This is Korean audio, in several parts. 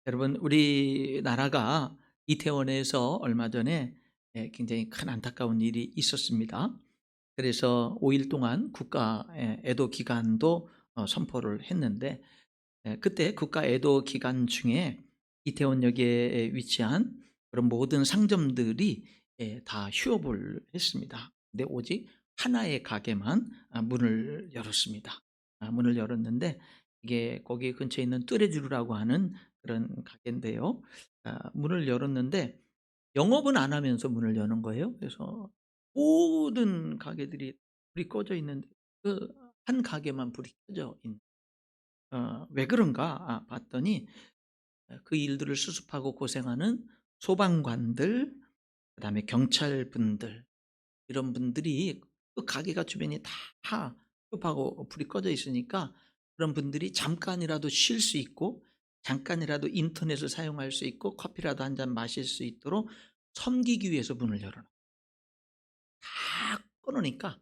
여러분, 우리나라가 이태원에서 얼마 전에 굉장히 큰 안타까운 일이 있었습니다. 그래서 5일 동안 국가 애도 기간도 선포를 했는데, 그때 국가 애도 기간 중에 이태원역에 위치한 그런 모든 상점들이 다 휴업을 했습니다. 근데 오직 하나의 가게만 문을 열었습니다. 문을 열었는데, 이게 거기 근처에 있는 뚜레쥬르라고 하는 그런 가게인데요. 문을 열었는데 영업은 안 하면서 문을 여는 거예요. 그래서 모든 가게들이 불이 꺼져 있는데 그 한 가게만 불이 켜져 있는, 왜 그런가 봤더니 그 일들을 수습하고 고생하는 소방관들, 그다음에 경찰분들, 이런 분들이 그 가게가 주변이 다 흡하고 불이 꺼져 있으니까 그런 분들이 잠깐이라도 쉴 수 있고 잠깐이라도 인터넷을 사용할 수 있고 커피라도 한 잔 마실 수 있도록 섬기기 위해서 문을 열어 놓고, 다 끊어 놓으니까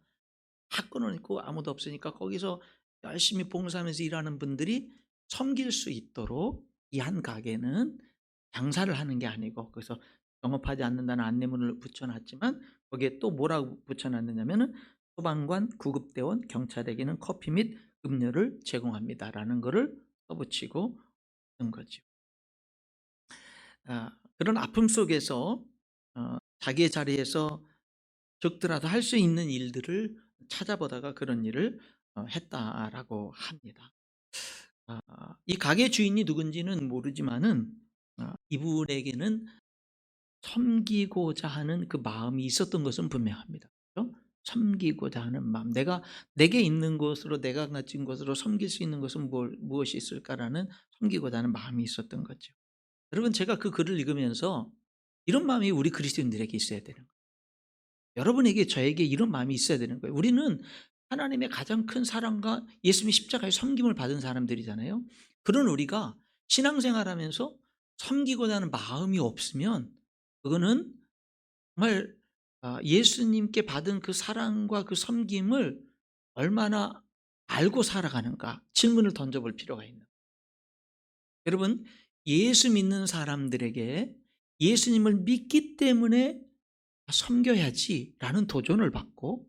다 끊어 놓고 아무도 없으니까 거기서 열심히 봉사하면서 일하는 분들이 섬길 수 있도록 이 한 가게는 장사를 하는 게 아니고, 그래서 영업하지 않는다는 안내문을 붙여 놨지만 거기에 또 뭐라고 붙여 놨느냐면은 "소방관, 구급대원, 경찰에게는 커피 및 음료를 제공합니다."라는 거를 써 붙이고 있는 거죠. 그런 아픔 속에서 자기의 자리에서 적더라도 할 수 있는 일들을 찾아보다가 그런 일을 했다라고 합니다. 이 가게 주인이 누군지는 모르지만은 이분에게는 섬기고자 하는 그 마음이 있었던 것은 분명합니다. 그죠? 섬기고자 하는 마음. 내게 있는 것으로, 내가 가진 것으로 섬길 수 있는 것은 무엇이 있을까라는 섬기고자 하는 마음이 있었던 거죠. 여러분, 제가 그 글을 읽으면서 이런 마음이 우리 그리스도인들에게 있어야 되는 거예요. 여러분에게, 저에게 이런 마음이 있어야 되는 거예요. 우리는 하나님의 가장 큰 사랑과 예수님의 십자가의 섬김을 받은 사람들이잖아요. 그런 우리가 신앙생활하면서 섬기고자 하는 마음이 없으면 그거는 정말 예수님께 받은 그 사랑과 그 섬김을 얼마나 알고 살아가는가 질문을 던져볼 필요가 있는 거예요. 여러분, 예수 믿는 사람들에게 예수님을 믿기 때문에 섬겨야지라는 도전을 받고,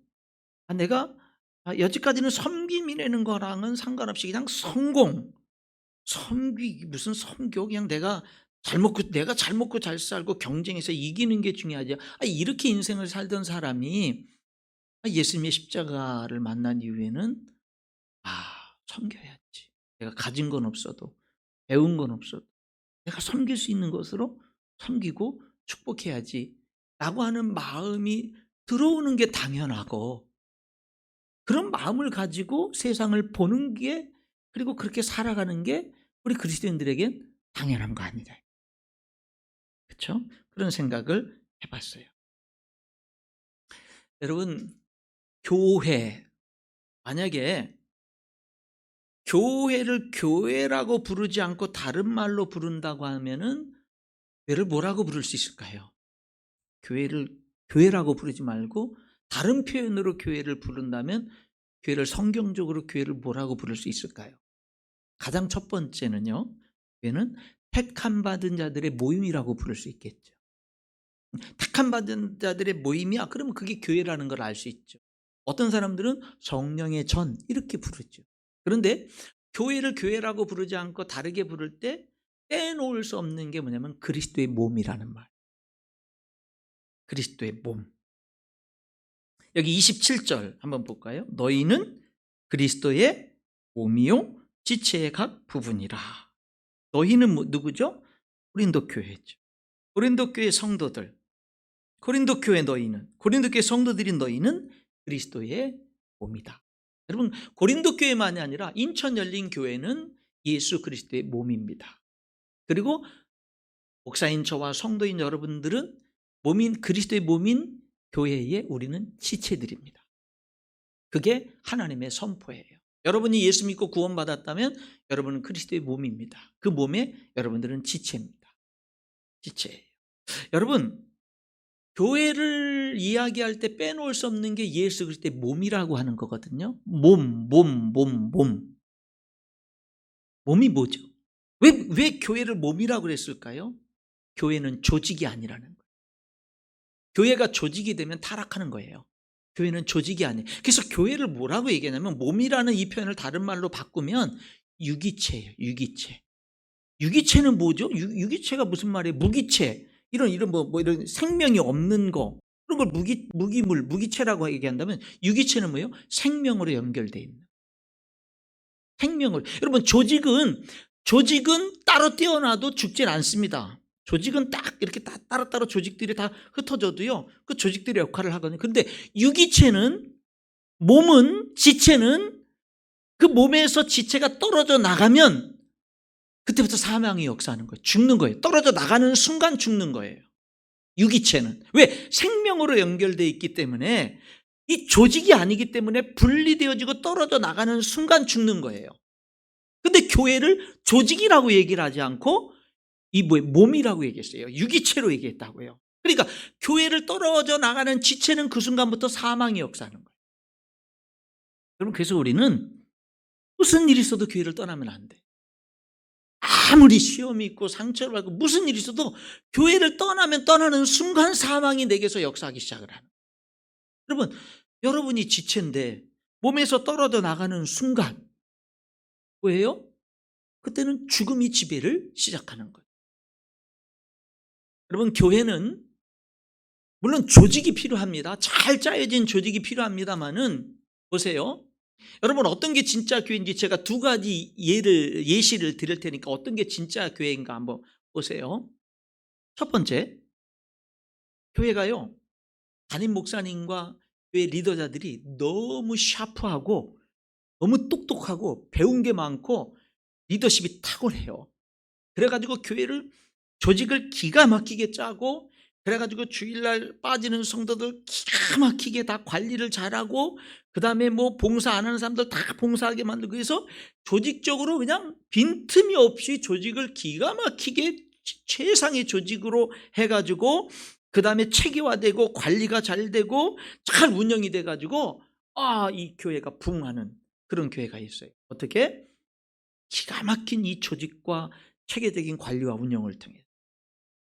내가 여지까지는 섬김이라는 거랑은 상관없이 그냥 무슨 섬겨, 그냥 내가 잘 먹고 잘 살고 경쟁에서 이기는 게 중요하지. 이렇게 인생을 살던 사람이 예수님의 십자가를 만난 이후에는 섬겨야지. 내가 가진 건 없어도, 배운 건 없어도 내가 섬길 수 있는 것으로 섬기고 축복해야지 라고 하는 마음이 들어오는 게 당연하고, 그런 마음을 가지고 세상을 보는 게, 그리고 그렇게 살아가는 게 우리 그리스도인들에겐 당연한 거 아니냐. 그렇죠? 그런 생각을 해봤어요. 여러분, 교회, 만약에 교회를 교회라고 부르지 않고 다른 말로 부른다고 하면은 교회를 뭐라고 부를 수 있을까요? 교회를 교회라고 부르지 말고 다른 표현으로 교회를 부른다면 교회를, 성경적으로 교회를 뭐라고 부를 수 있을까요? 가장 첫 번째는요, 교회는 택함 받은 자들의 모임이라고 부를 수 있겠죠. 택함 받은 자들의 모임이야, 그러면 그게 교회라는 걸 알 수 있죠. 어떤 사람들은 성령의 전 이렇게 부르죠. 그런데 교회를 교회라고 부르지 않고 다르게 부를 때 빼놓을 수 없는 게 뭐냐면 그리스도의 몸이라는 말. 그리스도의 몸. 여기 27절 한번 볼까요? 너희는 그리스도의 몸이요 지체의 각 부분이라. 너희는 누구죠? 고린도 교회죠. 고린도 교회 성도들, 고린도 교회 너희는, 고린도 교회 성도들인 너희는 그리스도의 몸이다. 여러분, 고린도 교회만이 아니라 인천 열린 교회는 예수 그리스도의 몸입니다. 그리고 목사인 저와 성도인 여러분들은 그리스도의 몸인 교회에 우리는 지체들입니다. 그게 하나님의 선포예요. 여러분이 예수 믿고 구원받았다면 여러분은 그리스도의 몸입니다. 그 몸에 여러분들은 지체입니다. 지체예요. 여러분, 교회를 이야기할 때 빼놓을 수 없는 게 예수 그리스도의 몸이라고 하는 거거든요. 몸. 몸이 뭐죠? 왜 교회를 몸이라고 그랬을까요? 교회는 조직이 아니라는 거예요. 교회가 조직이 되면 타락하는 거예요. 교회는 조직이 아니에요. 그래서 교회를 뭐라고 얘기하냐면 몸이라는 이 표현을 다른 말로 바꾸면 유기체예요. 유기체. 유기체는 뭐죠? 유기체가 무슨 말이에요? 무기체. 이런 뭐 이런 생명이 없는 거. 그런 걸 무기물, 무기체라고 얘기한다면 유기체는 뭐예요? 생명으로 연결되어 있는. 생명을. 여러분 조직은 따로 떼어놔도 죽진 않습니다. 조직은 딱 이렇게 따로따로 조직들이 다 흩어져도요. 그 조직들의 역할을 하거든요. 근데 유기체는 몸은 지체는 그 몸에서 지체가 떨어져 나가면 그때부터 사망이 역사하는 거예요. 죽는 거예요. 떨어져 나가는 순간 죽는 거예요. 유기체는. 왜? 생명으로 연결되어 있기 때문에 이 조직이 아니기 때문에 분리되어지고 떨어져 나가는 순간 죽는 거예요. 근데 교회를 조직이라고 얘기를 하지 않고 몸이라고 얘기했어요. 유기체로 얘기했다고요. 그러니까 교회를 떨어져 나가는 지체는 그 순간부터 사망이 역사하는 거예요. 여러분, 그래서 우리는 무슨 일이 있어도 교회를 떠나면 안 돼. 아무리 시험이 있고 상처를 받고 무슨 일이 있어도 교회를 떠나는 순간 사망이 내게서 역사하기 시작을 하는 거예요. 여러분이 지체인데 몸에서 떨어져 나가는 순간 뭐예요? 그때는 죽음이 지배를 시작하는 거예요. 여러분, 교회는 물론 조직이 필요합니다. 잘 짜여진 조직이 필요합니다만은 보세요. 여러분, 어떤 게 진짜 교회인지 제가 두 가지 예시를 드릴 테니까 어떤 게 진짜 교회인가 한번 보세요. 첫 번째, 교회가요, 담임 목사님과 교회 리더자들이 너무 샤프하고 너무 똑똑하고 배운 게 많고 리더십이 탁월해요. 그래가지고 조직을 기가 막히게 짜고, 그래가지고 주일날 빠지는 성도들 기가 막히게 다 관리를 잘하고, 그 다음에 뭐 봉사 안 하는 사람들 다 봉사하게 만들고 해서 조직적으로 그냥 빈틈이 없이 조직을 기가 막히게 최상의 조직으로 해가지고, 그 다음에 체계화되고 관리가 잘 되고 잘 운영이 돼가지고 이 교회가 부흥하는 그런 교회가 있어요. 어떻게? 기가 막힌 이 조직과 체계적인 관리와 운영을 통해.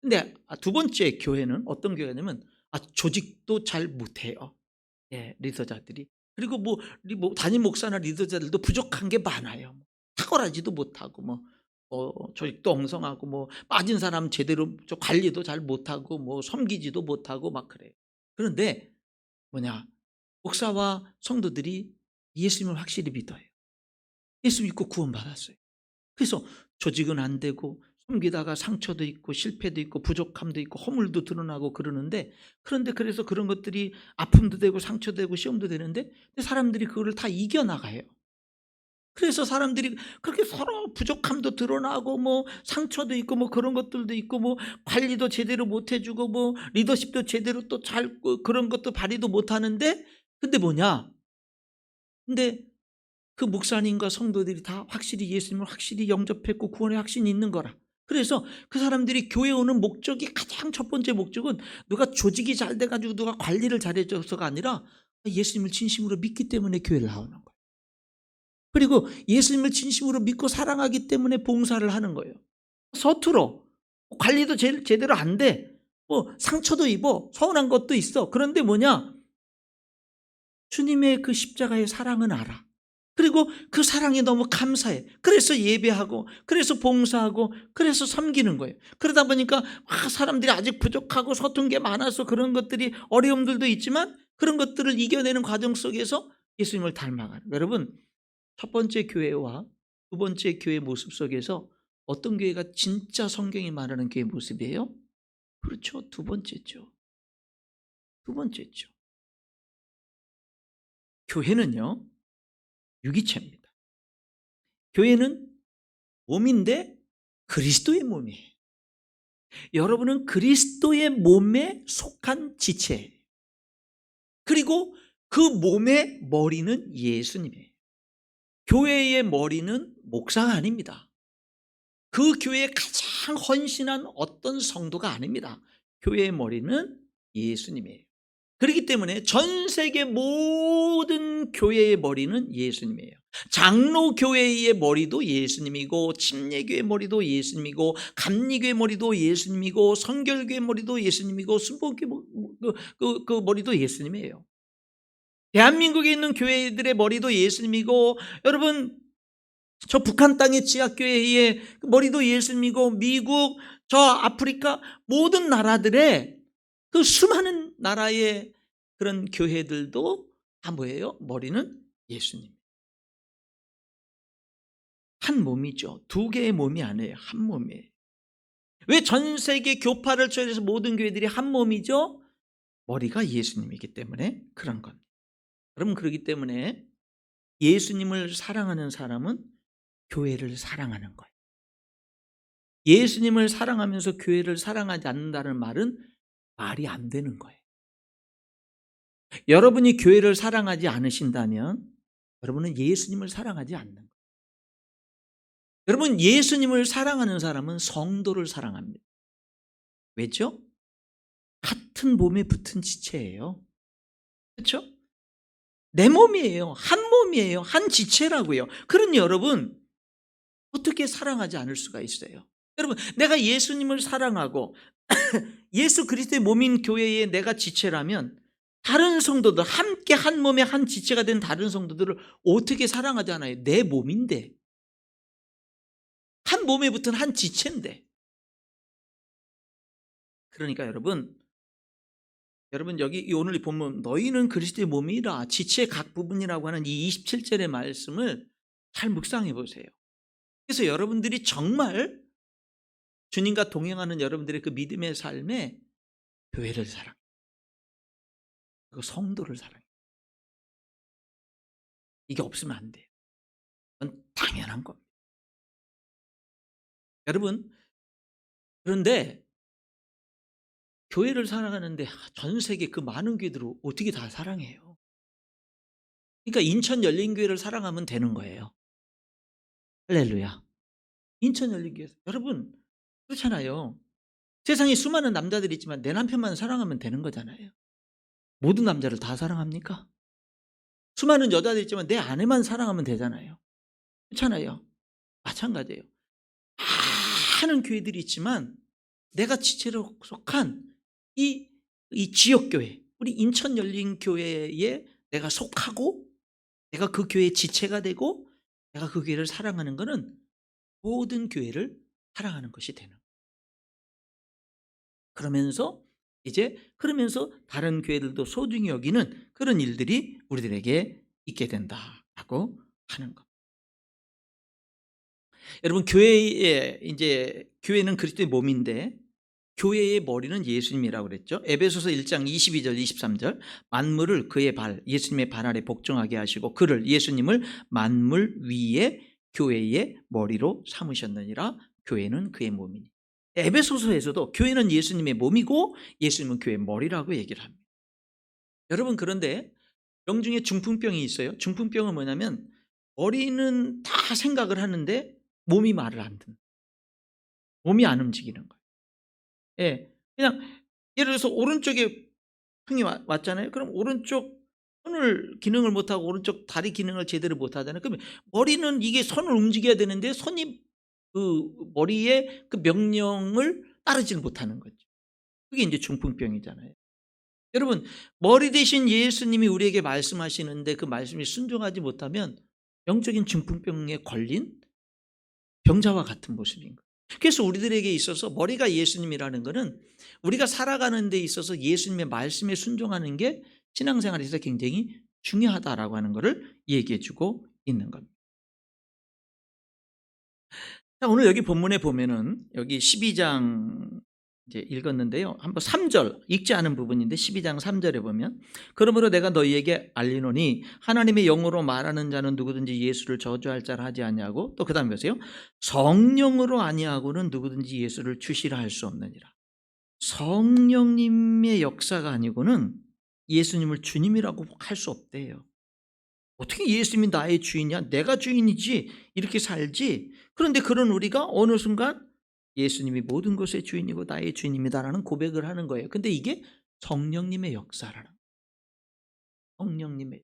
근데 두 번째 교회는 어떤 교회냐면 조직도 잘 못해요. 예, 리더자들이. 그리고 담임 목사나 리더자들도 부족한 게 많아요. 탁월하지도 못하고 조직도 엉성하고 빠진 사람 제대로 관리도 잘 못하고 섬기지도 못하고 막 그래요. 그런데 목사와 성도들이 예수님을 확실히 믿어요. 예수 믿고 구원받았어요. 그래서 조직은 안 되고 섬기다가 상처도 있고 실패도 있고 부족함도 있고 허물도 드러나고 그런데 그래서 그런 것들이 아픔도 되고 상처도 되고 시험도 되는데 사람들이 그거를 다 이겨나가요. 그래서 사람들이 그렇게 서로 부족함도 드러나고 상처도 있고 그런 것들도 있고 관리도 제대로 못 해주고 리더십도 제대로 또 잘 그런 것도 발휘도 못 하는데 근데 그 목사님과 성도들이 다 확실히 예수님을 확실히 영접했고 구원의 확신이 있는 거라. 그래서 그 사람들이 교회 오는 목적이 가장 첫 번째 목적은 누가 조직이 잘 돼가지고 누가 관리를 잘해줘서가 아니라 예수님을 진심으로 믿기 때문에 교회를 나오는 거예요. 그리고 예수님을 진심으로 믿고 사랑하기 때문에 봉사를 하는 거예요. 서툴어. 관리도 제대로 안 돼. 상처도 입어. 서운한 것도 있어. 그런데 주님의 그 십자가의 사랑은 알아. 그리고 그 사랑이 너무 감사해. 그래서 예배하고 그래서 봉사하고 그래서 섬기는 거예요. 그러다 보니까 사람들이 아직 부족하고 서툰 게 많아서 그런 것들이 어려움들도 있지만 그런 것들을 이겨내는 과정 속에서 예수님을 닮아가는 거예요. 여러분, 첫 번째 교회와 두 번째 교회 모습 속에서 어떤 교회가 진짜 성경이 말하는 교회 모습이에요? 그렇죠. 두 번째죠. 교회는요, 유기체입니다. 교회는 몸인데 그리스도의 몸이에요. 여러분은 그리스도의 몸에 속한 지체예요. 그리고 그 몸의 머리는 예수님이에요. 교회의 머리는 목사가 아닙니다. 그 교회에 가장 헌신한 어떤 성도가 아닙니다. 교회의 머리는 예수님이에요. 그렇기 때문에 전 세계 모든 교회의 머리는 예수님이에요. 장로교회의 머리도 예수님이고, 침례교회 머리도 예수님이고, 감리교회 머리도 예수님이고, 성결교회 머리도 예수님이고, 순복교회 그 머리도 예수님이에요. 대한민국에 있는 교회들의 머리도 예수님이고, 여러분 저 북한 땅의 지하교회의 머리도 예수님이고, 미국, 저 아프리카 모든 나라들의 그 수많은 나라의 그런 교회들도 다 뭐예요? 머리는 예수님. 한 몸이죠. 두 개의 몸이 아니에요. 한 몸이에요. 왜 전 세계 교파를 초월해서 모든 교회들이 한 몸이죠? 머리가 예수님이기 때문에 그런 겁니다. 여러분, 그렇기 때문에 예수님을 사랑하는 사람은 교회를 사랑하는 거예요. 예수님을 사랑하면서 교회를 사랑하지 않는다는 말은 말이 안 되는 거예요. 여러분이 교회를 사랑하지 않으신다면 여러분은 예수님을 사랑하지 않는 거예요. 여러분, 예수님을 사랑하는 사람은 성도를 사랑합니다. 왜죠? 같은 몸에 붙은 지체예요. 그렇죠? 내 몸이에요. 한 몸이에요. 한 지체라고요. 그러니 여러분, 어떻게 사랑하지 않을 수가 있어요? 여러분, 내가 예수님을 사랑하고 예수 그리스도의 몸인 교회에 내가 지체라면 다른 성도들, 함께 한 몸의 한 지체가 된 다른 성도들을 어떻게 사랑하지 않아요? 내 몸인데, 한 몸에 붙은 한 지체인데. 그러니까 여러분 여기 오늘 이 본문 너희는 그리스도의 몸이라, 지체의 각 부분이라고 하는 이 27절의 말씀을 잘 묵상해 보세요. 그래서 여러분들이 정말 주님과 동행하는 여러분들의 그 믿음의 삶에 교회를 사랑해, 그 성도를 사랑해. 이게 없으면 안 돼요. 그건 당연한 겁니다. 여러분, 그런데 교회를 사랑하는데 전 세계 그 많은 교회들을 어떻게 다 사랑해요? 그러니까 인천 열린교회를 사랑하면 되는 거예요. 할렐루야. 인천 열린교회. 여러분, 그렇잖아요. 세상에 수많은 남자들이 있지만 내 남편만 사랑하면 되는 거잖아요. 모든 남자를 다 사랑합니까? 수많은 여자들이 있지만 내 아내만 사랑하면 되잖아요. 그렇잖아요. 마찬가지예요. 많은 교회들이 있지만 내가 지체로 속한 이 지역교회, 우리 인천 열린교회에 내가 속하고 내가 그 교회의 지체가 되고 내가 그 교회를 사랑하는 것은 모든 교회를 사랑하는 것이 되는 거예요. 그러면서 다른 교회들도 소중히 여기는 그런 일들이 우리들에게 있게 된다라고 하는 것. 여러분, 교회는 그리스도의 몸인데 교회의 머리는 예수님이라고 그랬죠. 에베소서 1장 22절 23절, 만물을 그의 발, 예수님의 발 아래 복종하게 하시고 그를, 예수님을 만물 위에 교회의 머리로 삼으셨느니라. 교회는 그의 몸이니. 에베소서에서도 교회는 예수님의 몸이고 예수님은 교회의 머리라고 얘기를 합니다. 여러분, 그런데 병중에 중풍병이 있어요. 중풍병은 뭐냐면 머리는 다 생각을 하는데 몸이 말을 안 듣는, 몸이 안 움직이는 거예요. 예, 그냥 예를 들어서 오른쪽에 풍이 왔잖아요. 그럼 오른쪽 손을 기능을 못하고 오른쪽 다리 기능을 제대로 못하잖아요. 그러면 머리는 이게 손을 움직여야 되는데 손이 그 머리의 그 명령을 따르지는 못하는 거죠. 그게 이제 중풍병이잖아요. 여러분, 머리 대신 예수님이 우리에게 말씀하시는데 그 말씀이 순종하지 못하면 영적인 중풍병에 걸린 병자와 같은 모습인 거예요. 그래서 우리들에게 있어서 머리가 예수님이라는 것은 우리가 살아가는 데 있어서 예수님의 말씀에 순종하는 게 신앙생활에서 굉장히 중요하다라고 하는 것을 얘기해 주고 있는 겁니다. 자, 오늘 여기 본문에 보면은 여기 12장 이제 읽었는데요. 한번 3절 읽지 않은 부분인데 12장 3절에 보면, 그러므로 내가 너희에게 알리노니 하나님의 영으로 말하는 자는 누구든지 예수를 저주할 자라 하지 아니하고, 또 그다음에 보세요. 성령으로 아니하고는 누구든지 예수를 주시라 할 수 없느니라. 성령님의 역사가 아니고는 예수님을 주님이라고 할 수 없대요. 어떻게 예수님이 나의 주인이야? 내가 주인이지 이렇게 살지. 그런데 그런 우리가 어느 순간 예수님이 모든 것의 주인이고 나의 주인입니다라는 고백을 하는 거예요. 근데 이게 성령님의 역사라는 거예요. 성령님의.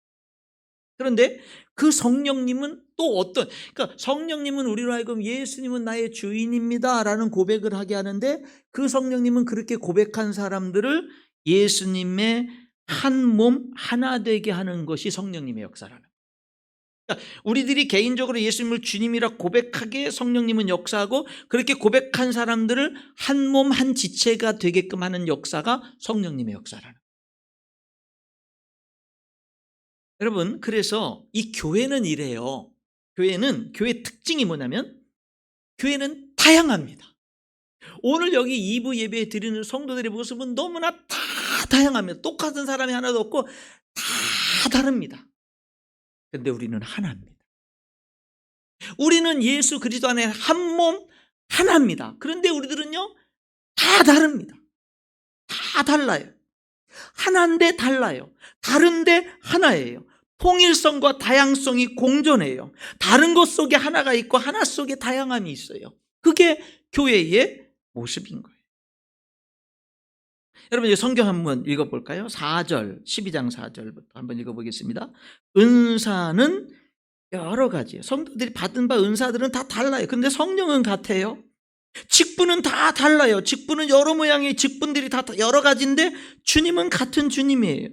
그런데 그 성령님은 또 어떤, 그러니까 성령님은 우리로 하여금 예수님은 나의 주인입니다 라는 고백을 하게 하는데, 그 성령님은 그렇게 고백한 사람들을 예수님의 한 몸 하나 되게 하는 것이 성령님의 역사라는 거예요. 그러니까 우리들이 개인적으로 예수님을 주님이라 고백하게 성령님은 역사하고, 그렇게 고백한 사람들을 한 몸 한 지체가 되게끔 하는 역사가 성령님의 역사라는 거예요. 여러분, 그래서 이 교회는 이래요. 교회 특징이 뭐냐면 교회는 다양합니다. 오늘 여기 2부 예배 드리는 성도들의 모습은 너무나 다 다양합니다. 똑같은 사람이 하나도 없고 다 다릅니다. 그런데 우리는 하나입니다. 우리는 예수 그리스도 안에 한 몸 하나입니다. 그런데 우리들은요 다 다릅니다. 다 달라요. 하나인데 달라요. 다른데 하나예요. 통일성과 다양성이 공존해요. 다른 것 속에 하나가 있고 하나 속에 다양함이 있어요. 그게 교회의 모습인 거예요. 여러분, 이제 성경 한번 읽어볼까요? 4절, 12장 4절부터 한번 읽어보겠습니다. 은사는 여러 가지예요. 성도들이 받은 바 은사들은 다 달라요. 근데 성령은 같아요. 직분은 다 달라요. 직분은 여러 모양의 직분들이 다 여러 가지인데 주님은 같은 주님이에요.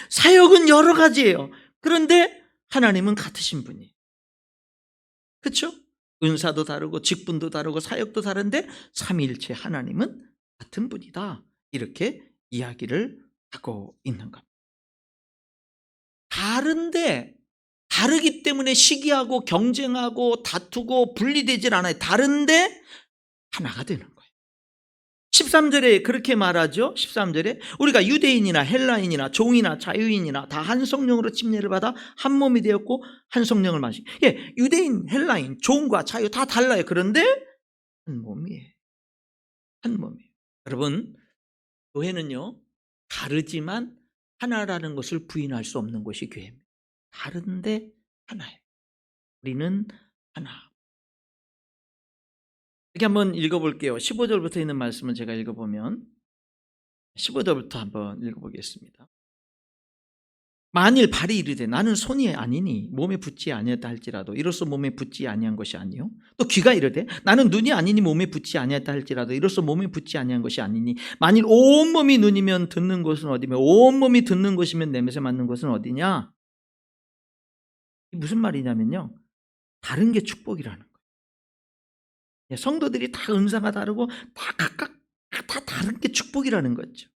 사역은 여러 가지예요. 그런데 하나님은 같으신 분이에요. 그렇죠? 은사도 다르고 직분도 다르고 사역도 다른데 삼위일체 하나님은 같은 분이다. 이렇게 이야기를 하고 있는 겁니다. 다른데 다르기 때문에 시기하고 경쟁하고 다투고 분리되질 않아요. 다른데 하나가 되는 거예요. 13절에 그렇게 말하죠. 13절에 우리가 유대인이나 헬라인이나 종이나 자유인이나 다 한 성령으로 침례를 받아 한 몸이 되었고 한 성령을 마시. 예, 유대인, 헬라인, 종과 자유 다 달라요. 그런데 한 몸이에요. 한 몸이에요. 여러분, 교회는요 다르지만 하나라는 것을 부인할 수 없는 것이 교회입니다. 다른데 하나예요. 우리는 하나. 이렇게 한번 읽어볼게요. 15절부터 있는 말씀을 제가 읽어보면 15절부터 한번 읽어보겠습니다. 만일 발이 이르되 나는 손이 아니니 몸에 붙지 아니었다 할지라도 이로써 몸에 붙지 아니한 것이 아니요. 또 귀가 이르되 나는 눈이 아니니 몸에 붙지 아니었다 할지라도 이로써 몸에 붙지 아니한 것이 아니니 만일 온몸이 눈이면 듣는 것은 어디며 온몸이 듣는 것이면 냄새 맡는 것은 어디냐. 무슨 말이냐면요 다른 게 축복이라는 거예요. 성도들이 다 은사가 다르고 다 각각 다 다른 게 축복이라는 거죠.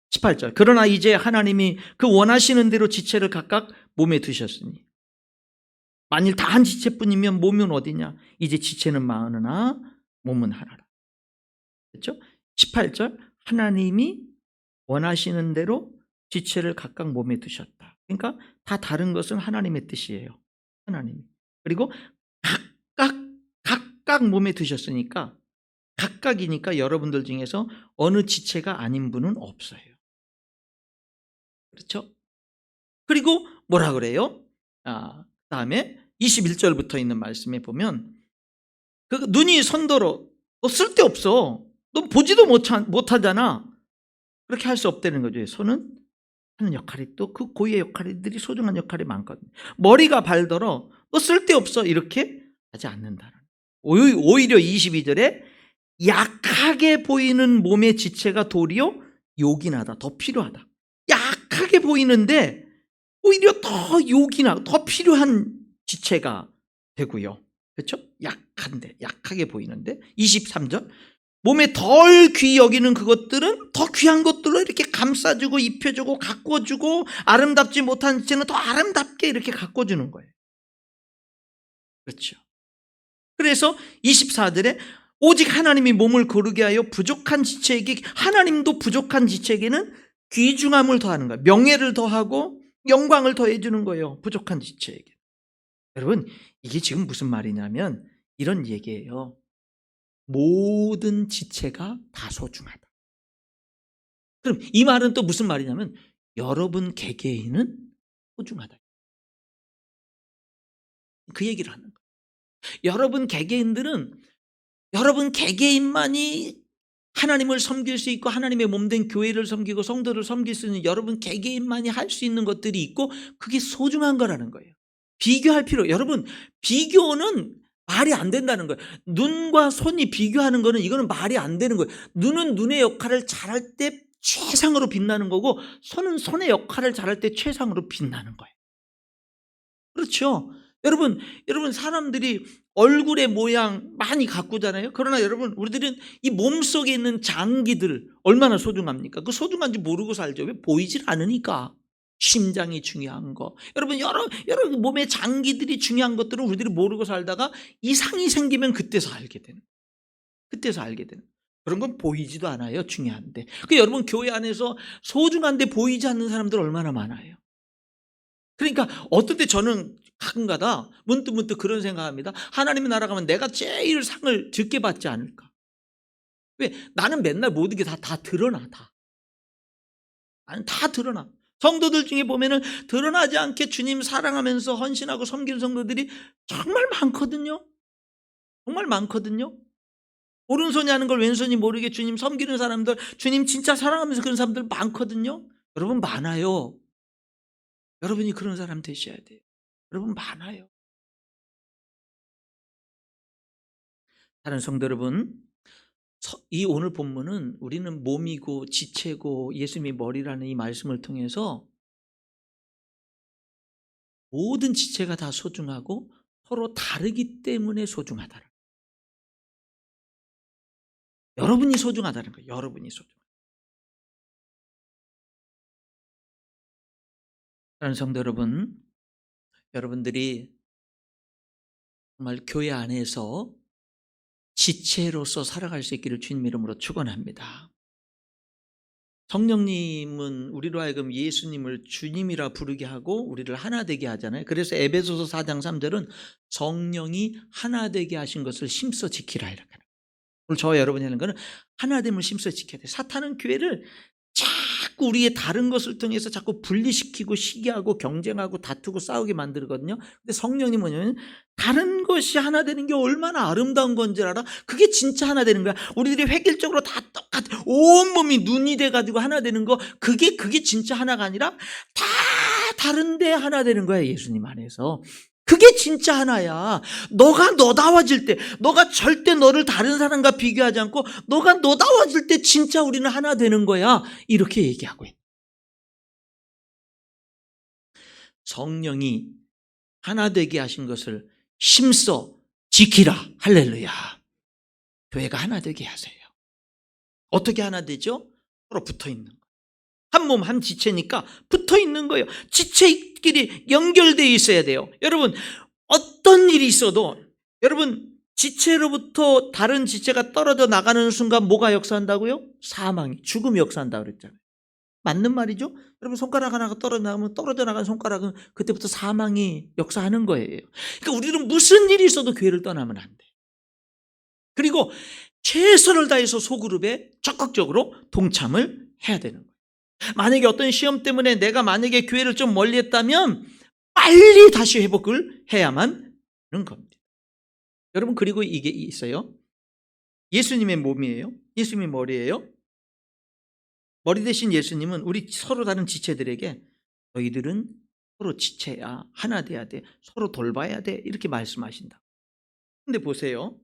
18절 그러나 이제 하나님이 그 원하시는 대로 지체를 각각 몸에 두셨으니 만일 다 한 지체뿐이면 몸은 어디냐. 이제 지체는 많으나 몸은 하나라. 그렇죠? 18절 하나님이 원하시는 대로 지체를 각각 몸에 두셨다. 그러니까 다 다른 것은 하나님의 뜻이에요. 하나님이. 그리고 각각 몸에 두셨으니까 각각이니까 여러분들 중에서 어느 지체가 아닌 분은 없어요. 그렇죠? 그리고 뭐라 그래요? 그다음에 21절부터 있는 말씀에 보면 그 눈이 선더러 너 쓸데없어. 너 보지도 못하잖아. 그렇게 할 수 없다는 거죠. 손은 하는 역할이 또 그 고유의 역할들이 소중한 역할이 많거든요. 머리가 발더러 너 쓸데없어. 이렇게 하지 않는다는. 오히려 22절에 약하게 보이는 몸의 지체가 도리어 요긴하다. 더 필요하다. 약하게 보이는데 오히려 더 요긴하고 더 필요한 지체가 되고요. 그렇죠? 약하게 보이는데 23절 몸에 덜 귀히 여기는 그것들은 더 귀한 것들로 이렇게 감싸주고 입혀주고 가꿔주고 아름답지 못한 지체는 더 아름답게 이렇게 가꿔주는 거예요. 그렇죠? 그래서 24절에 오직 하나님이 몸을 거룩게 하여 부족한 지체에게 하나님도 부족한 지체에게는 귀중함을 더하는 거예요. 명예를 더하고 영광을 더해 주는 거예요. 부족한 지체에게. 여러분 이게 지금 무슨 말이냐면 이런 얘기예요. 모든 지체가 다 소중하다. 그럼 이 말은 또 무슨 말이냐면 여러분 개개인은 소중하다. 그 얘기를 하는 거예요. 여러분 개개인들은 여러분 개개인만이 하나님을 섬길 수 있고 하나님의 몸된 교회를 섬기고 성도를 섬길 수 있는 여러분 개개인만이 할 수 있는 것들이 있고 그게 소중한 거라는 거예요. 비교할 필요, 여러분 비교는 말이 안 된다는 거예요. 눈과 손이 비교하는 거는 이거는 말이 안 되는 거예요. 눈은 눈의 역할을 잘할 때 최상으로 빛나는 거고 손은 손의 역할을 잘할 때 최상으로 빛나는 거예요. 그렇죠? 여러분 사람들이 얼굴의 모양 많이 가꾸잖아요. 그러나 여러분 우리들은 이 몸속에 있는 장기들 얼마나 소중합니까? 그 소중한지 모르고 살죠. 왜? 보이질 않으니까. 심장이 중요한 거. 여러분 여러 몸의 장기들이 중요한 것들을 우리들이 모르고 살다가 이상이 생기면 그때서 알게 되는. 그때서 알게 되는. 그런 건 보이지도 않아요. 중요한데. 여러분 교회 안에서 소중한데 보이지 않는 사람들 얼마나 많아요. 그러니까 어떨 때 저는 가끔가다 문득 그런 생각합니다. 하나님의 나라 가면 내가 제일 상을 적게 받지 않을까. 왜? 나는 맨날 모든 게 다 드러나. 나는 다 드러나. 성도들 중에 보면은 드러나지 않게 주님 사랑하면서 헌신하고 섬기는 성도들이 정말 많거든요. 정말 많거든요. 오른손이 하는 걸 왼손이 모르게 주님 섬기는 사람들, 주님 진짜 사랑하면서 그런 사람들 많거든요. 여러분 많아요. 여러분이 그런 사람 되셔야 돼요. 여러분 많아요. 다른 성도 여러분, 이 오늘 본문은 우리는 몸이고 지체고 예수님이 머리라는 이 말씀을 통해서 모든 지체가 다 소중하고 서로 다르기 때문에 소중하다는 거예요. 여러분이 소중하다는 거예요. 여러분이 소중하다. 다른 성도 여러분, 여러분들이 정말 교회 안에서 지체로서 살아갈 수 있기를 주님 이름으로 축원합니다. 성령님은 우리로 하여금 예수님을 주님이라 부르게 하고 우리를 하나 되게 하잖아요. 그래서 에베소서 4장 3절은 성령이 하나 되게 하신 것을 심써 지키라 이렇게 하는 거예요. 오늘 저와 여러분이 하는 거는 하나됨을 심써 지켜야 돼요. 사탄은 교회를 자꾸 우리의 다른 것을 통해서 자꾸 분리시키고 시기하고 경쟁하고 다투고 싸우게 만들거든요. 근데 성령이 뭐냐면 다른 것이 하나 되는 게 얼마나 아름다운 건지 알아? 그게 진짜 하나 되는 거야. 우리들이 획일적으로 다 똑같아. 온몸이 눈이 돼가지고 하나 되는 거 그게 진짜 하나가 아니라 다 다른데 하나 되는 거야. 예수님 안에서. 그게 진짜 하나야. 너가 너다워질 때, 너가 절대 너를 다른 사람과 비교하지 않고 너가 너다워질 때 진짜 우리는 하나 되는 거야. 이렇게 얘기하고 있는. 성령이 하나 되게 하신 것을 심써 지키라. 할렐루야. 교회가 하나 되게 하세요. 어떻게 하나 되죠? 서로 붙어 있는 거예요. 한 몸, 한 지체니까 붙어 있는 거예요. 지체끼리 연결되어 있어야 돼요. 여러분, 어떤 일이 있어도 여러분 지체로부터 다른 지체가 떨어져 나가는 순간 뭐가 역사한다고요? 사망이, 죽음이 역사한다고 그랬잖아요. 맞는 말이죠? 여러분 손가락 하나가 떨어져 나가는 손가락은 그때부터 사망이 역사하는 거예요. 그러니까 우리는 무슨 일이 있어도 교회를 떠나면 안 돼. 그리고 최선을 다해서 소그룹에 적극적으로 동참을 해야 되는 거예요. 만약에 어떤 시험 때문에 내가 만약에 교회를 좀 멀리 했다면 빨리 다시 회복을 해야만 하는 겁니다. 여러분 그리고 이게 있어요. 예수님의 몸이에요. 예수님의 머리예요. 머리 대신 예수님은 우리 서로 다른 지체들에게 너희들은 서로 지체야. 하나 돼야 돼. 서로 돌봐야 돼. 이렇게 말씀하신다. 근데 보세요.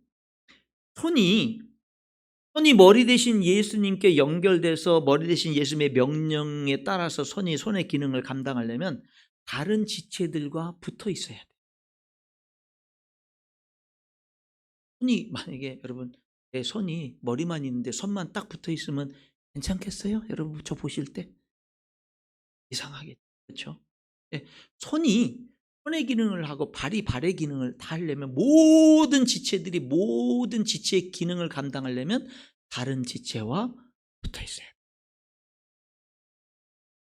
손이 머리 대신 예수님께 연결돼서 머리 대신 예수님의 명령에 따라서 손의 기능을 감당하려면 다른 지체들과 붙어 있어야 돼요. 손이 만약에 여러분 내 손이 머리만 있는데 손만 딱 붙어 있으면 괜찮겠어요? 여러분 저 보실 때 이상하겠죠. 그렇죠? 손의 기능을 하고 발의 기능을 다 하려면 모든 지체의 기능을 감당하려면 다른 지체와 붙어 있어요.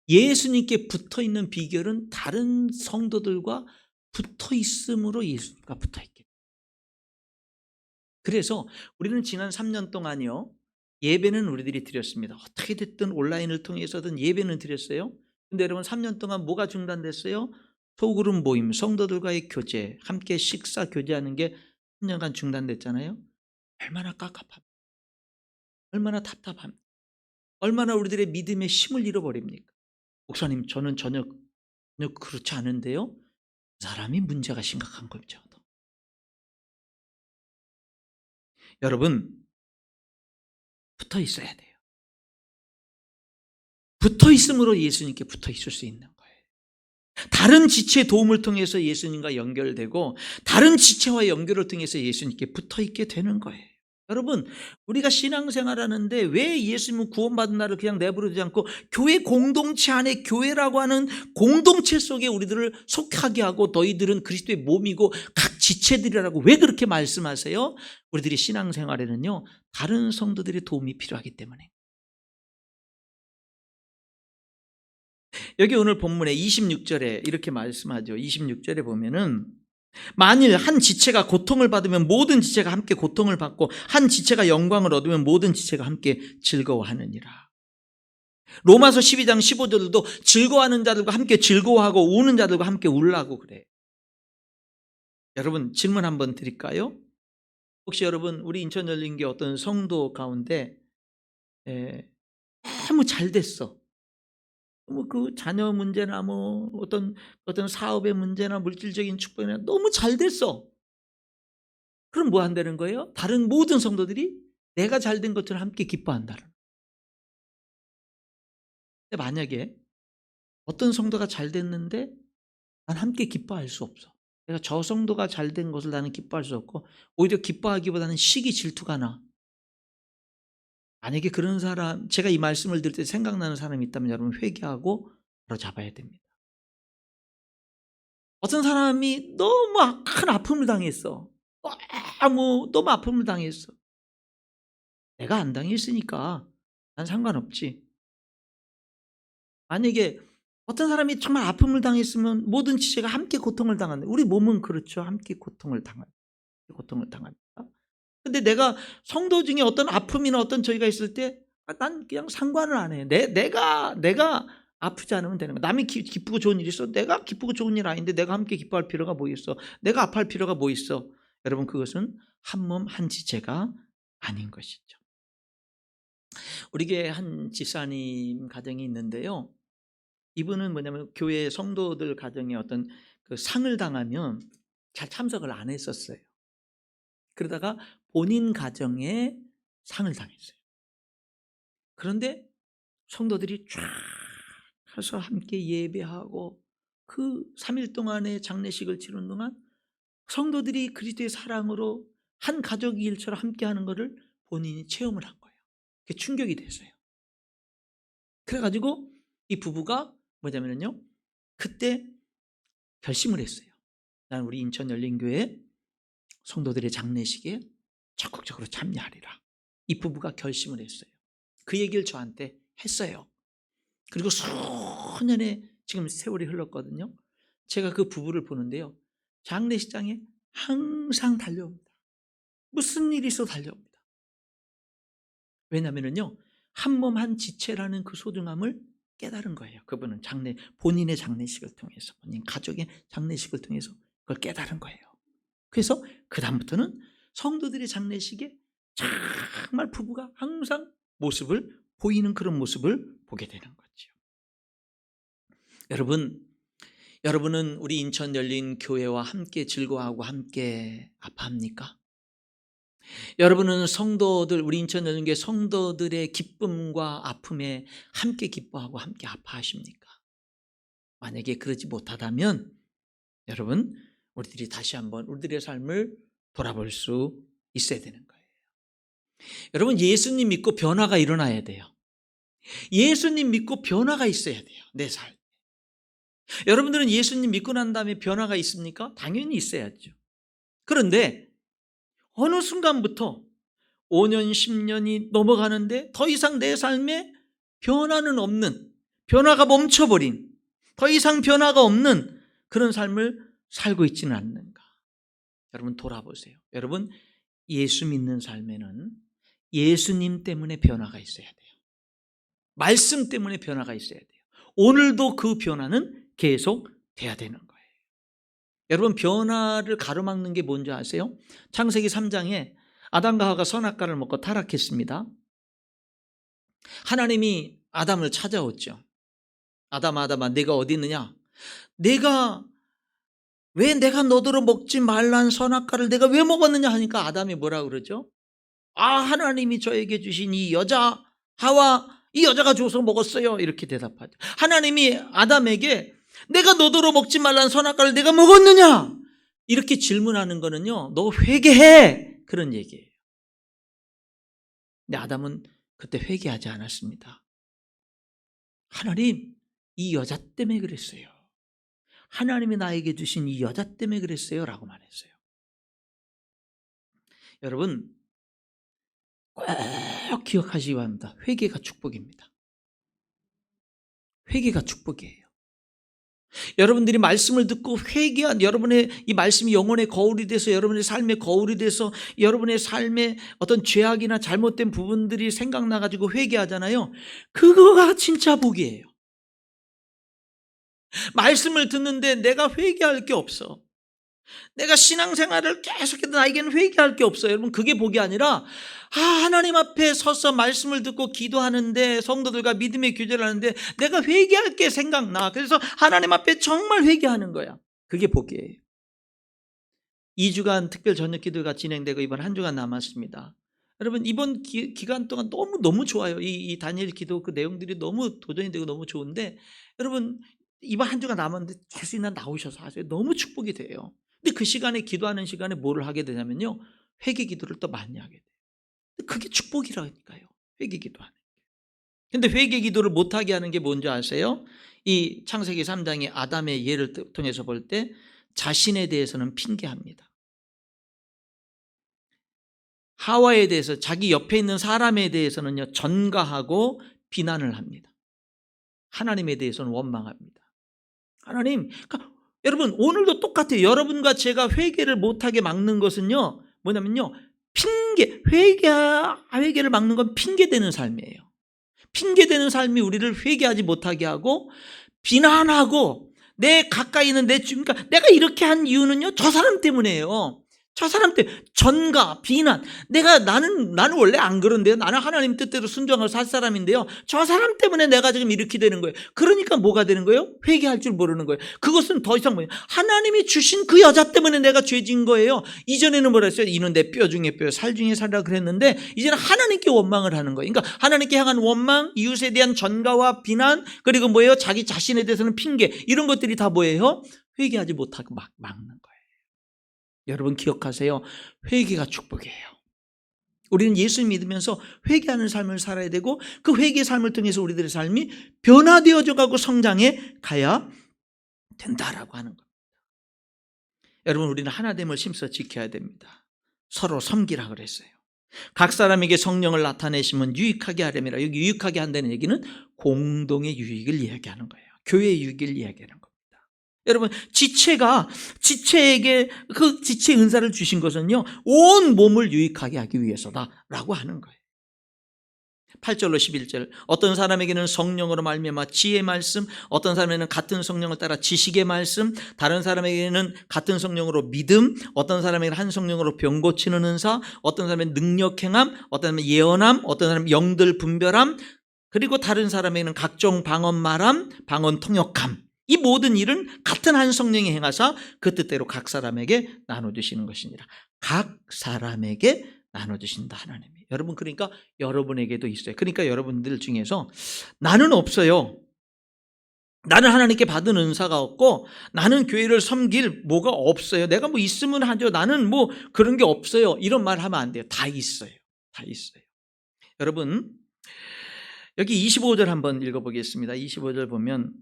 예수님께 붙어 있는 비결은 다른 성도들과 붙어 있음으로 예수님과 붙어 있게. 그래서 우리는 지난 3년 동안요. 예배는 우리들이 드렸습니다. 어떻게 됐든 온라인을 통해서든 예배는 드렸어요. 근데 여러분 3년 동안 뭐가 중단됐어요? 소그룹 모임, 성도들과의 교제, 함께 식사 교제하는 게 3년간 중단됐잖아요. 얼마나 깝깝합니까? 얼마나 답답합니까? 얼마나 우리들의 믿음의 힘을 잃어버립니까? 목사님, 저는 전혀 그렇지 않은데요. 사람이 문제가 심각한 거죠. 여러분, 붙어 있어야 돼요. 붙어 있음으로 예수님께 붙어 있을 수 있는 거예요. 다른 지체의 도움을 통해서 예수님과 연결되고 다른 지체와 연결을 통해서 예수님께 붙어 있게 되는 거예요. 여러분, 우리가 신앙생활하는데 왜 예수님은 구원받은 나를 그냥 내버려두지 않고 교회 공동체 안에, 교회라고 하는 공동체 속에 우리들을 속하게 하고 너희들은 그리스도의 몸이고 각 지체들이라고 왜 그렇게 말씀하세요? 우리들이 신앙생활에는요, 다른 성도들의 도움이 필요하기 때문에. 여기 오늘 본문에 26절에 이렇게 말씀하죠. 26절에 보면은 만일 한 지체가 고통을 받으면 모든 지체가 함께 고통을 받고 한 지체가 영광을 얻으면 모든 지체가 함께 즐거워하느니라. 로마서 12장 15절도 즐거워하는 자들과 함께 즐거워하고 우는 자들과 함께 울라고 그래요. 여러분, 질문 한번 드릴까요? 혹시 여러분, 우리 인천열린교회 어떤 성도 가운데 너무 잘 됐어, 뭐 그 자녀 문제나 뭐 어떤 사업의 문제나 물질적인 축복이나 너무 잘 됐어. 그럼 뭐 한다는 거예요? 다른 모든 성도들이 내가 잘 된 것처럼 함께 기뻐한다는. 근데 만약에 어떤 성도가 잘 됐는데 난 함께 기뻐할 수 없어. 내가 저 성도가 잘 된 것을 나는 기뻐할 수 없고 오히려 기뻐하기보다는 시기 질투가 나. 만약에 그런 사람, 제가 이 말씀을 들을 때 생각나는 사람이 있다면 여러분 회개하고 바로 잡아야 됩니다. 어떤 사람이 너무 큰 아픔을 당했어. 너무 아픔을 당했어. 내가 안 당했으니까 난 상관없지. 만약에 어떤 사람이 정말 아픔을 당했으면 모든 지체가 함께 고통을 당한다. 우리 몸은 그렇죠. 함께 고통을 당합니다. 근데 내가 성도 중에 어떤 아픔이나 어떤 저희가 있을 때 난 그냥 상관을 안 해. 내가 아프지 않으면 되는 거야. 남이 기쁘고 좋은 일이 있어. 내가 기쁘고 좋은 일 아닌데 내가 함께 기뻐할 필요가 뭐 있어. 내가 아파할 필요가 뭐 있어. 여러분, 그것은 한 몸 한 지체가 아닌 것이죠. 우리 교회 한 집사님 가정이 있는데요. 이분은 뭐냐면 교회 성도들 가정에 어떤 그 상을 당하면 잘 참석을 안 했었어요. 그러다가 본인 가정에 상을 당했어요. 그런데 성도들이 쫙 가서 함께 예배하고 그 3일 동안의 장례식을 치르는 동안 성도들이 그리스도의 사랑으로 한 가족 일처럼 함께하는 것을 본인이 체험을 한 거예요. 그게 충격이 됐어요. 그래가지고 이 부부가 뭐냐면요, 그때 결심을 했어요. 난 우리 인천 열린교회 성도들의 장례식에 적극적으로 참여하리라. 이 부부가 결심을 했어요. 그 얘기를 저한테 했어요. 그리고 수년의 지금 세월이 흘렀거든요. 제가 그 부부를 보는데요, 장례식장에 항상 달려옵니다. 무슨 일이 있어도 달려옵니다. 왜냐면은요, 한 몸 한 지체라는 그 소중함을 깨달은 거예요. 그분은 본인의 장례식을 통해서, 본인 가족의 장례식을 통해서 그걸 깨달은 거예요. 그래서 그다음부터는 성도들의 장례식에 정말 부부가 항상 보이는 그런 모습을 보게 되는 거죠. 여러분은 우리 인천 열린 교회와 함께 즐거워하고 함께 아파합니까? 여러분은 우리 인천 열린 교회 성도들의 기쁨과 아픔에 함께 기뻐하고 함께 아파하십니까? 만약에 그러지 못하다면 여러분, 우리들이 다시 한번 우리들의 삶을 돌아볼 수 있어야 되는 거예요. 여러분, 예수님 믿고 변화가 일어나야 돼요. 예수님 믿고 변화가 있어야 돼요. 내 삶. 여러분들은 예수님 믿고 난 다음에 변화가 있습니까? 당연히 있어야죠. 그런데 어느 순간부터 5년, 10년이 넘어가는데 더 이상 내 삶에 변화는 없는, 변화가 멈춰버린, 더 이상 변화가 없는 그런 삶을 살고 있지는 않는가? 여러분, 돌아보세요. 여러분, 예수 믿는 삶에는 예수님 때문에 변화가 있어야 돼요. 말씀 때문에 변화가 있어야 돼요. 오늘도 그 변화는 계속 돼야 되는 거예요. 여러분, 변화를 가로막는 게 뭔지 아세요? 창세기 3장에 아담과 하와가 선악과를 먹고 타락했습니다. 하나님이 아담을 찾아왔죠. 아담아, 아담아, 내가 어디 있느냐? 내가 왜 내가 너더러 먹지 말란 선악과를 내가 왜 먹었느냐 하니까 아담이 뭐라 그러죠? 아, 하나님이 저에게 주신 이 여자 하와, 이 여자가 줘서 먹었어요. 이렇게 대답하죠. 하나님이 아담에게 내가 너더러 먹지 말란 선악과를 내가 먹었느냐? 이렇게 질문하는 거는요, 너 회개해, 그런 얘기예요. 근데 아담은 그때 회개하지 않았습니다. 하나님, 이 여자 때문에 그랬어요. 하나님이 나에게 주신 이 여자 때문에 그랬어요 라고 말했어요. 여러분, 꼭 기억하시기 바랍니다. 회개가 축복입니다. 회개가 축복이에요. 여러분들이 말씀을 듣고 회개한 여러분의 이 말씀이 영혼의 거울이 돼서 여러분의 삶의 거울이 돼서 여러분의 삶에 어떤 죄악이나 잘못된 부분들이 생각나가지고 회개하잖아요. 그거가 진짜 복이에요. 말씀을 듣는데 내가 회개할 게 없어. 내가 신앙생활을 계속해도 나에게는 회개할 게 없어요. 여러분, 그게 복이 아니라 하나님 앞에 서서 말씀을 듣고 기도하는데, 성도들과 믿음의 교제를 하는데 내가 회개할 게 생각나. 그래서 하나님 앞에 정말 회개하는 거야. 그게 복이에요. 2주간 특별 저녁 기도가 진행되고 이번 한 주간 남았습니다. 여러분, 이번 기간 동안 너무 좋아요. 이 다니엘 기도 그 내용들이 너무 도전이 되고 너무 좋은데, 여러분, 이번 한 주간 남았는데 할 수 있나 나오셔서 하세요. 너무 축복이 돼요. 근데 그 시간에 기도하는 시간에 뭐를 하게 되냐면요, 회개 기도를 또 많이 하게 돼요. 그게 축복이라니까요. 회개 기도하는 게. 근데 회개 기도를 못하게 하는 게 뭔지 아세요? 이 창세기 3장의 아담의 예를 통해서 볼 때 자신에 대해서는 핑계합니다. 하와에 대해서, 자기 옆에 있는 사람에 대해서는요, 전가하고 비난을 합니다. 하나님에 대해서는 원망합니다. 하나님, 그러니까 여러분, 오늘도 똑같아요. 여러분과 제가 회개를 못하게 막는 것은요, 뭐냐면요, 회개를 막는 건 핑계대는 삶이에요. 핑계대는 삶이 우리를 회개하지 못하게 하고, 비난하고, 내 가까이 있는 그러니까 내가 이렇게 한 이유는요, 저 사람 때문에요. 저 사람 때문에 전가, 비난. 나는 원래 안 그런데요. 나는 하나님 뜻대로 순종하고 살 사람인데요. 저 사람 때문에 내가 지금 이렇게 되는 거예요. 그러니까 뭐가 되는 거예요? 회개할 줄 모르는 거예요. 그것은 더 이상 뭐예요? 하나님이 주신 그 여자 때문에 내가 죄진 거예요. 이전에는 뭐라 했어요? 이는 내 뼈 중에 뼈, 살 중에 살이라 그랬는데, 이제는 하나님께 원망을 하는 거예요. 그러니까 하나님께 향한 원망, 이웃에 대한 전가와 비난, 그리고 뭐예요? 자기 자신에 대해서는 핑계, 이런 것들이 다 뭐예요? 회개하지 못하고 막는 거예요. 여러분, 기억하세요. 회개가 축복이에요. 우리는 예수 믿으면서 회개하는 삶을 살아야 되고, 그 회개의 삶을 통해서 우리들의 삶이 변화되어져 가고 성장해 가야 된다라고 하는 겁니다. 여러분, 우리는 하나됨을 심써 지켜야 됩니다. 서로 섬기라 그랬어요. 각 사람에게 성령을 나타내시면 유익하게 하려면, 여기 유익하게 한다는 얘기는 공동의 유익을 이야기하는 거예요. 교회의 유익을 이야기하는 거예요. 여러분, 지체에게 그 지체 은사를 주신 것은요, 온 몸을 유익하게 하기 위해서다라고 하는 거예요. 8절로 11절, 어떤 사람에게는 성령으로 말미암아 지혜의 말씀, 어떤 사람에게는 같은 성령을 따라 지식의 말씀, 다른 사람에게는 같은 성령으로 믿음, 어떤 사람에게는 한 성령으로 병 고치는 은사, 어떤 사람에게는 능력 행함, 어떤 사람은 예언함, 어떤 사람은 영들 분별함, 그리고 다른 사람에게는 각종 방언 말함, 방언 통역함. 이 모든 일은 같은 한 성령이 행하사 그 뜻대로 각 사람에게 나눠주시는 것이니라. 각 사람에게 나눠주신다, 하나님이. 여러분, 그러니까 여러분에게도 있어요. 그러니까 여러분들 중에서 나는 없어요, 나는 하나님께 받은 은사가 없고, 나는 교회를 섬길 뭐가 없어요, 내가 뭐 있으면 하죠, 나는 뭐 그런 게 없어요, 이런 말 하면 안 돼요. 다 있어요. 다 있어요. 여러분, 여기 25절 한번 읽어보겠습니다. 25절 보면,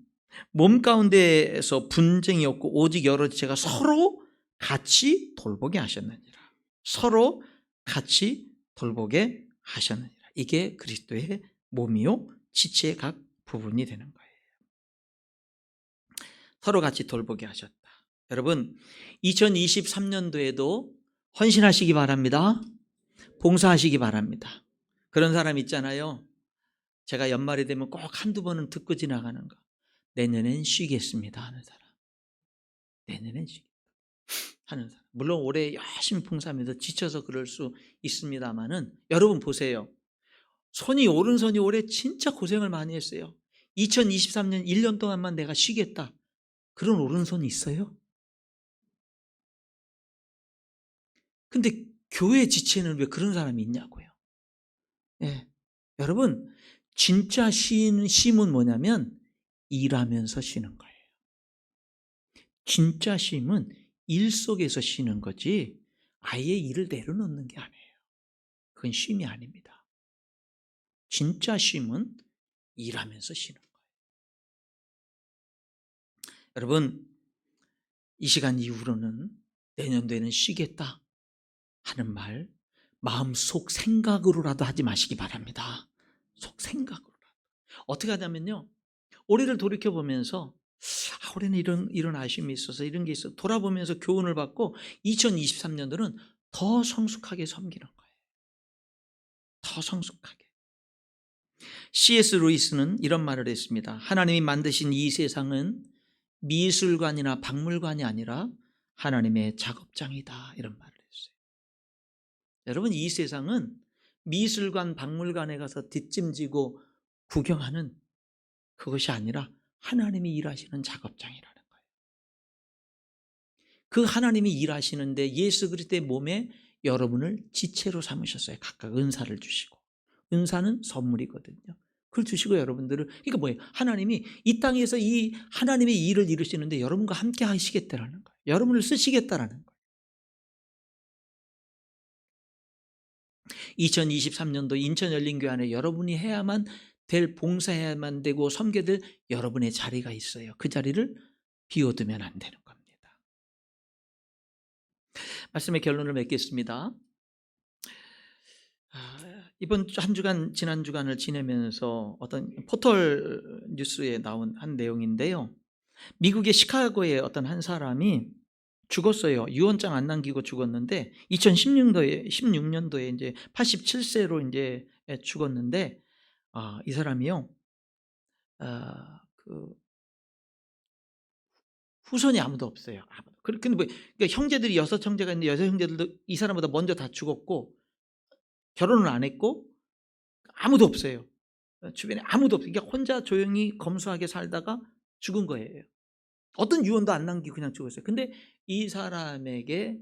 몸 가운데에서 분쟁이 없고 오직 여러 지체가 서로 같이 돌보게 하셨느니라. 서로 같이 돌보게 하셨느니라. 이게 그리스도의 몸이요 지체의 각 부분이 되는 거예요. 서로 같이 돌보게 하셨다. 여러분, 2023년도에도 헌신하시기 바랍니다. 봉사하시기 바랍니다. 그런 사람 있잖아요. 제가 연말이 되면 꼭 한두 번은 듣고 지나가는 거. 내년엔 쉬겠습니다 하는 사람. 내년엔 쉬겠다 하는 사람. 물론 올해 열심히 봉사하면서 지쳐서 그럴 수 있습니다만은, 여러분 보세요. 오른손이 올해 진짜 고생을 많이 했어요. 2023년 1년 동안만 내가 쉬겠다. 그런 오른손이 있어요? 근데 교회 지체는 왜 그런 사람이 있냐고요. 예. 여러분, 진짜 쉼은 뭐냐면 일하면서 쉬는 거예요. 진짜 쉼은 일 속에서 쉬는 거지 아예 일을 내려놓는 게 아니에요. 그건 쉼이 아닙니다. 진짜 쉼은 일하면서 쉬는 거예요. 여러분, 이 시간 이후로는 내년도에는 쉬겠다 하는 말 마음속 생각으로라도 하지 마시기 바랍니다. 속 생각으로라도. 어떻게 하냐면요. 올해를 돌이켜보면서 올해는 이런 아쉬움이 있어서 이런 게 있어 돌아보면서 교훈을 받고 2023년도는 더 성숙하게 섬기는 거예요. 더 성숙하게. C.S. 루이스는 이런 말을 했습니다. 하나님이 만드신 이 세상은 미술관이나 박물관이 아니라 하나님의 작업장이다. 이런 말을 했어요. 여러분, 이 세상은 미술관, 박물관에 가서 뒷짐지고 구경하는 그것이 아니라 하나님이 일하시는 작업장이라는 거예요. 그 하나님이 일하시는데 예수 그리스도의 몸에 여러분을 지체로 삼으셨어요. 각각 은사를 주시고. 은사는 선물이거든요. 그걸 주시고 여러분들을, 그러니까 뭐예요? 하나님이 이 땅에서 이 하나님의 일을 이루시는데 여러분과 함께 하시겠다라는 거예요. 여러분을 쓰시겠다라는 거예요. 2023년도 인천열린교회 안에 여러분이 해야만 될, 봉사해야만 되고 섬겨야 될 여러분의 자리가 있어요. 그 자리를 비워두면 안 되는 겁니다. 말씀의 결론을 맺겠습니다. 이번 한 주간, 지난 주간을 지내면서 어떤 포털 뉴스에 나온 한 내용인데요. 미국의 시카고의 어떤 한 사람이 죽었어요. 유언장 안 남기고 죽었는데 16년도에 이제 87세로 이제 죽었는데 이 사람이요. 그 후손이 아무도 없어요. 아무도. 근데 뭐 그러니까 형제들이 6형제가 있는데 6형제들도 이 사람보다 먼저 다 죽었고 결혼을 안 했고 아무도 없어요. 주변에 아무도 없어요. 그러니까 혼자 조용히 검소하게 살다가 죽은 거예요. 어떤 유언도 안 남기고 그냥 죽었어요. 근데 이 사람에게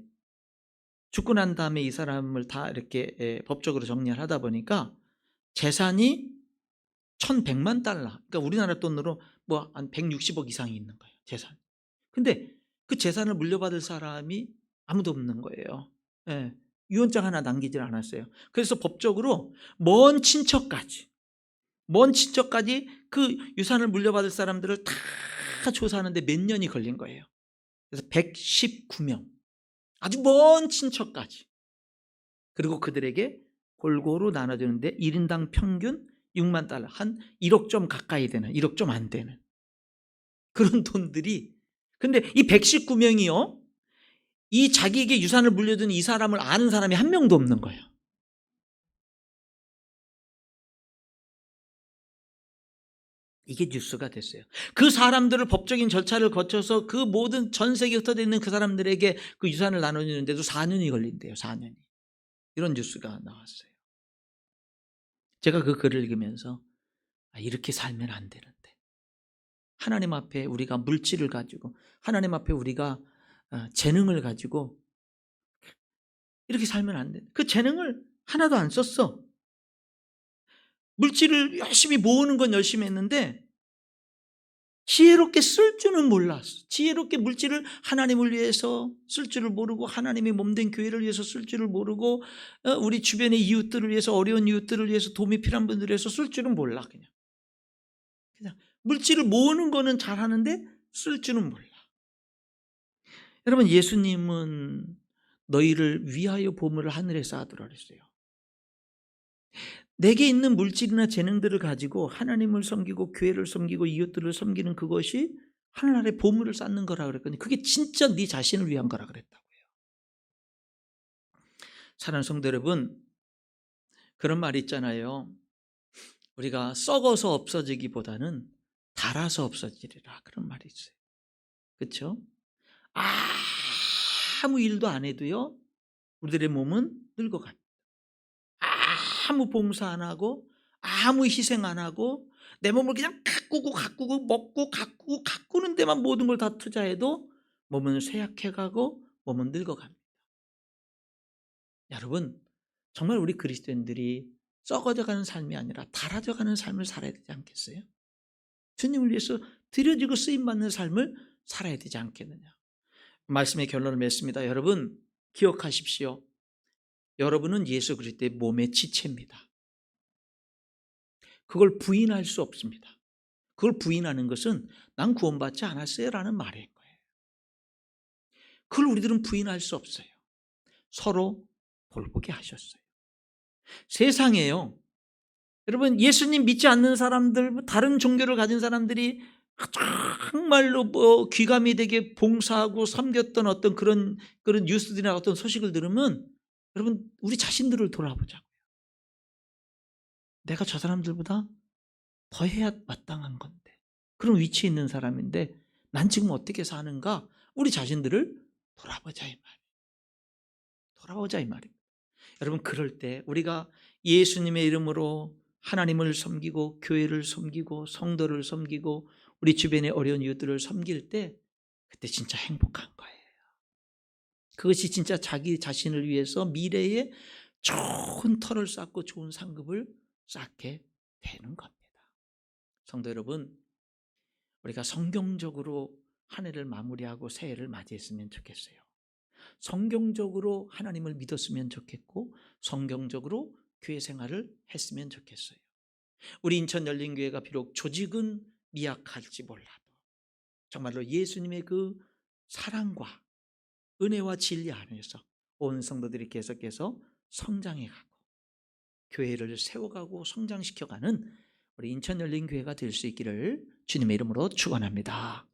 죽고 난 다음에 이 사람을 다 이렇게 법적으로 정리를 하다 보니까 재산이 1,100만 달러. 그러니까 우리나라 돈으로 뭐 한 160억 이상이 있는 거예요. 재산. 근데 그 재산을 물려받을 사람이 아무도 없는 거예요. 예. 유언장 하나 남기질 않았어요. 그래서 법적으로 먼 친척까지 그 유산을 물려받을 사람들을 다 조사하는데 몇 년이 걸린 거예요. 그래서 119명. 아주 먼 친척까지. 그리고 그들에게 골고루 나눠주는데 1인당 평균 6만 달러. 한 1억 좀 가까이 되는, 1억 좀 안 되는 그런 돈들이. 근데 이 119명이요. 이 자기에게 유산을 물려준 이 사람을 아는 사람이 한 명도 없는 거예요. 이게 뉴스가 됐어요. 그 사람들을 법적인 절차를 거쳐서 그 모든 전 세계에 흩어져 있는 그 사람들에게 그 유산을 나눠주는데도 4년이 걸린대요. 4년이. 이런 뉴스가 나왔어요. 제가 그 글을 읽으면서 이렇게 살면 안 되는데. 하나님 앞에 우리가 물질을 가지고 하나님 앞에 우리가 재능을 가지고 이렇게 살면 안 돼. 그 재능을 하나도 안 썼어. 물질을 열심히 모으는 건 열심히 했는데 지혜롭게 쓸 줄은 몰랐어. 지혜롭게 물질을 하나님을 위해서 쓸 줄을 모르고 하나님의 몸된 교회를 위해서 쓸 줄을 모르고 우리 주변의 이웃들을 위해서 어려운 이웃들을 위해서 도움이 필요한 분들을 위해서 쓸 줄은 몰라. 그냥 물질을 모으는 거는 잘하는데 쓸 줄은 몰라. 여러분, 예수님은 너희를 위하여 보물을 하늘에 쌓아두라 그랬어요. 내게 있는 물질이나 재능들을 가지고 하나님을 섬기고 교회를 섬기고 이웃들을 섬기는 그것이 하늘나라에 보물을 쌓는 거라 그랬거든요. 그게 진짜 네 자신을 위한 거라 그랬다고요. 사랑하는 성도 여러분, 그런 말이 있잖아요. 우리가 썩어서 없어지기보다는 닳아서 없어지리라, 그런 말이 있어요. 그렇죠? 아무 일도 안 해도요 우리들의 몸은 늙어갑니다. 아무 봉사 안 하고 아무 희생 안 하고 내 몸을 그냥 가꾸고 먹고 가꾸는 데만 모든 걸 다 투자해도 몸은 쇠약해 가고 몸은 늙어갑니다. 여러분, 정말 우리 그리스도인들이 썩어져 가는 삶이 아니라 닳아져 가는 삶을 살아야 되지 않겠어요? 주님을 위해서 드려지고 쓰임받는 삶을 살아야 되지 않겠느냐. 말씀의 결론을 맺습니다. 여러분, 기억하십시오. 여러분은 예수 그리스도의 몸의 지체입니다. 그걸 부인할 수 없습니다. 그걸 부인하는 것은 난 구원받지 않았어요 라는 말인 거예요. 그걸 우리들은 부인할 수 없어요. 서로 돌보게 하셨어요. 세상에요, 여러분, 예수님 믿지 않는 사람들, 다른 종교를 가진 사람들이 정말로 귀감이 되게 봉사하고 섬겼던 어떤 그런 뉴스들이나 어떤 소식을 들으면 여러분, 우리 자신들을 돌아보자고요. 내가 저 사람들보다 더 해야 마땅한 건데, 그런 위치에 있는 사람인데 난 지금 어떻게 사는가? 우리 자신들을 돌아보자 이 말이에요. 돌아보자 이 말이에요. 여러분, 그럴 때 우리가 예수님의 이름으로 하나님을 섬기고 교회를 섬기고 성도를 섬기고 우리 주변의 어려운 이웃들을 섬길 때 그때 진짜 행복한 거예요. 그것이 진짜 자기 자신을 위해서 미래에 좋은 터를 쌓고 좋은 상급을 쌓게 되는 겁니다. 성도 여러분, 우리가 성경적으로 한 해를 마무리하고 새해를 맞이했으면 좋겠어요. 성경적으로 하나님을 믿었으면 좋겠고 성경적으로 교회 생활을 했으면 좋겠어요. 우리 인천 열린교회가 비록 조직은 미약할지 몰라도 정말로 예수님의 그 사랑과 은혜와 진리 안에서 온 성도들이 계속해서 성장해가고 교회를 세워가고 성장시켜가는 우리 인천 열린교회가 될 수 있기를 주님의 이름으로 축원합니다.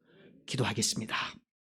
기도하겠습니다.